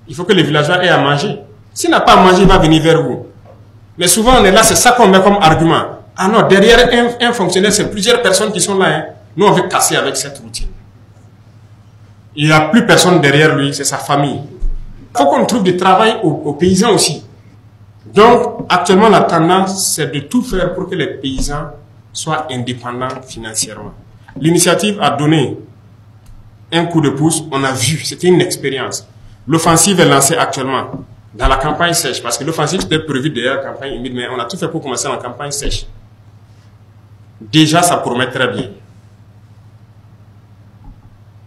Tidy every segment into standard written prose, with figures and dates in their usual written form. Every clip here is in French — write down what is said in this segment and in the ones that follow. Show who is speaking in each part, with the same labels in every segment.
Speaker 1: Il faut que les villageois aient à manger. S'il n'a pas à manger, il va venir vers vous. Mais souvent, on est là, c'est ça qu'on met comme argument. Ah non, derrière un fonctionnaire, c'est plusieurs personnes qui sont là. Hein. Nous, on veut casser avec cette routine. Il n'y a plus personne derrière lui, c'est sa famille. Il faut qu'on trouve du travail aux paysans aussi. Donc, actuellement, la tendance, c'est de tout faire pour que les paysans soient indépendants financièrement. L'initiative a donné un coup de pouce, on a vu, c'était une expérience. L'offensive est lancée actuellement dans la campagne sèche, parce que l'offensive était prévue derrière la campagne humide, mais on a tout fait pour commencer en campagne sèche. Déjà, ça promet très bien.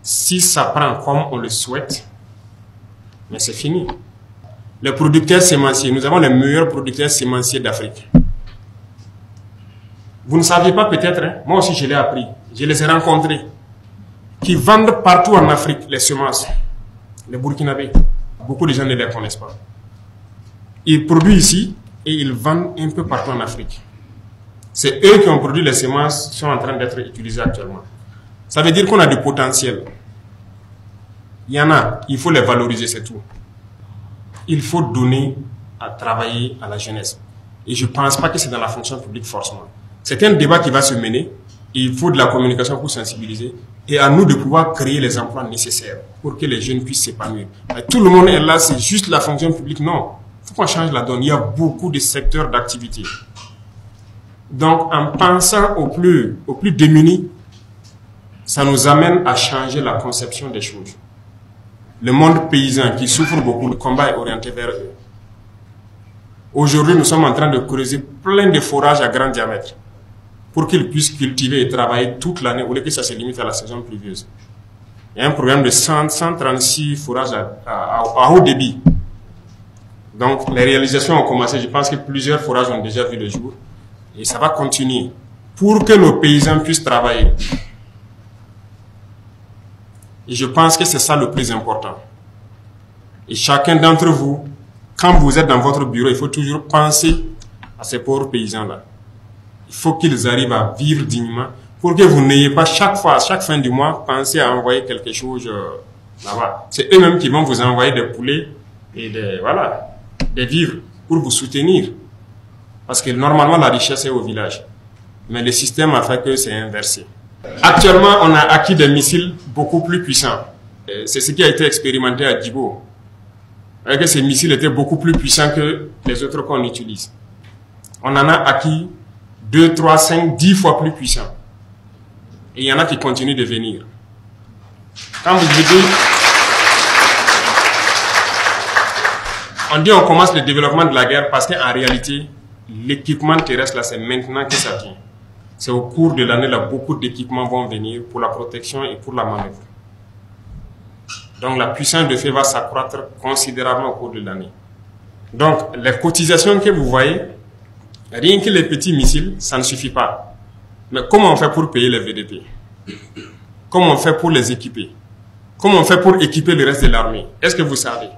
Speaker 1: Si ça prend comme on le souhaite, mais c'est fini. Les producteurs sémenciers, nous avons les meilleurs producteurs sémenciers d'Afrique. Vous ne saviez pas peut-être, hein? Moi aussi je l'ai appris, je les ai rencontrés, qui vendent partout en Afrique les semences, les Burkinabés. Beaucoup de gens ne les connaissent pas. Ils produisent ici et ils vendent un peu partout en Afrique. C'est eux qui ont produit les semences qui sont en train d'être utilisées actuellement. Ça veut dire qu'on a du potentiel. Il y en a, il faut les valoriser, c'est tout. Il faut donner à travailler à la jeunesse. Et je ne pense pas que c'est dans la fonction publique forcément. C'est un débat qui va se mener. Et il faut de la communication pour sensibiliser. Et à nous de pouvoir créer les emplois nécessaires pour que les jeunes puissent s'épanouir. Tout le monde est là, c'est juste la fonction publique. Non, il faut qu'on change la donne. Il y a beaucoup de secteurs d'activité. Donc, en pensant aux plus démunis, ça nous amène à changer la conception des choses. Le monde paysan qui souffre beaucoup, le combat est orienté vers eux. Aujourd'hui, nous sommes en train de creuser plein de forages à grand diamètre pour qu'ils puissent cultiver et travailler toute l'année au lieu que ça se limite à la saison pluvieuse. Il y a un programme de 136 forages à haut débit. Donc, les réalisations ont commencé. Je pense que plusieurs forages ont déjà vu le jour. Et ça va continuer pour que nos paysans puissent travailler. Et je pense que c'est ça le plus important. Et chacun d'entre vous, quand vous êtes dans votre bureau, il faut toujours penser à ces pauvres paysans-là. Il faut qu'ils arrivent à vivre dignement pour que vous n'ayez pas chaque fois, à chaque fin du mois, penser à envoyer quelque chose là-bas. C'est eux-mêmes qui vont vous envoyer des poulets et des vivres pour vous soutenir. Parce que normalement, la richesse est au village. Mais le système a fait que c'est inversé. Actuellement, on a acquis des missiles beaucoup plus puissants. C'est ce qui a été expérimenté à Djibo. Que ces missiles étaient beaucoup plus puissants que les autres qu'on utilise. On en a acquis 2, 3, 5, 10 fois plus puissants. Et il y en a qui continuent de venir. Quand vous dites, on dit on commence le développement de la guerre parce qu'en réalité, l'équipement terrestre, là, c'est maintenant que ça vient. C'est au cours de l'année, là, beaucoup d'équipements vont venir pour la protection et pour la manœuvre. Donc, la puissance de feu va s'accroître considérablement au cours de l'année. Donc, les cotisations que vous voyez, rien que les petits missiles, ça ne suffit pas. Mais comment on fait pour payer les VDP? Comment on fait pour les équiper? Comment on fait pour équiper le reste de l'armée? Est-ce que vous savez?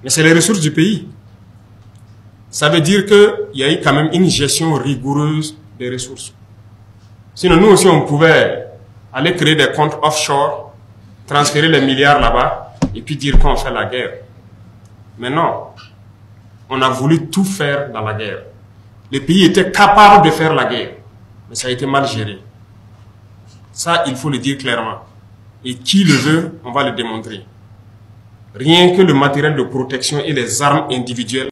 Speaker 1: Mais c'est les ressources du pays. Ça veut dire qu'il y a eu quand même une gestion rigoureuse des ressources. Sinon, nous aussi, on pouvait aller créer des comptes offshore, transférer les milliards là-bas, et puis dire qu'on fait la guerre. Mais non. On a voulu tout faire dans la guerre. Le pays était capable de faire la guerre, mais ça a été mal géré. Ça, il faut le dire clairement. Et qui le veut, on va le démontrer. Rien que le matériel de protection et les armes individuelles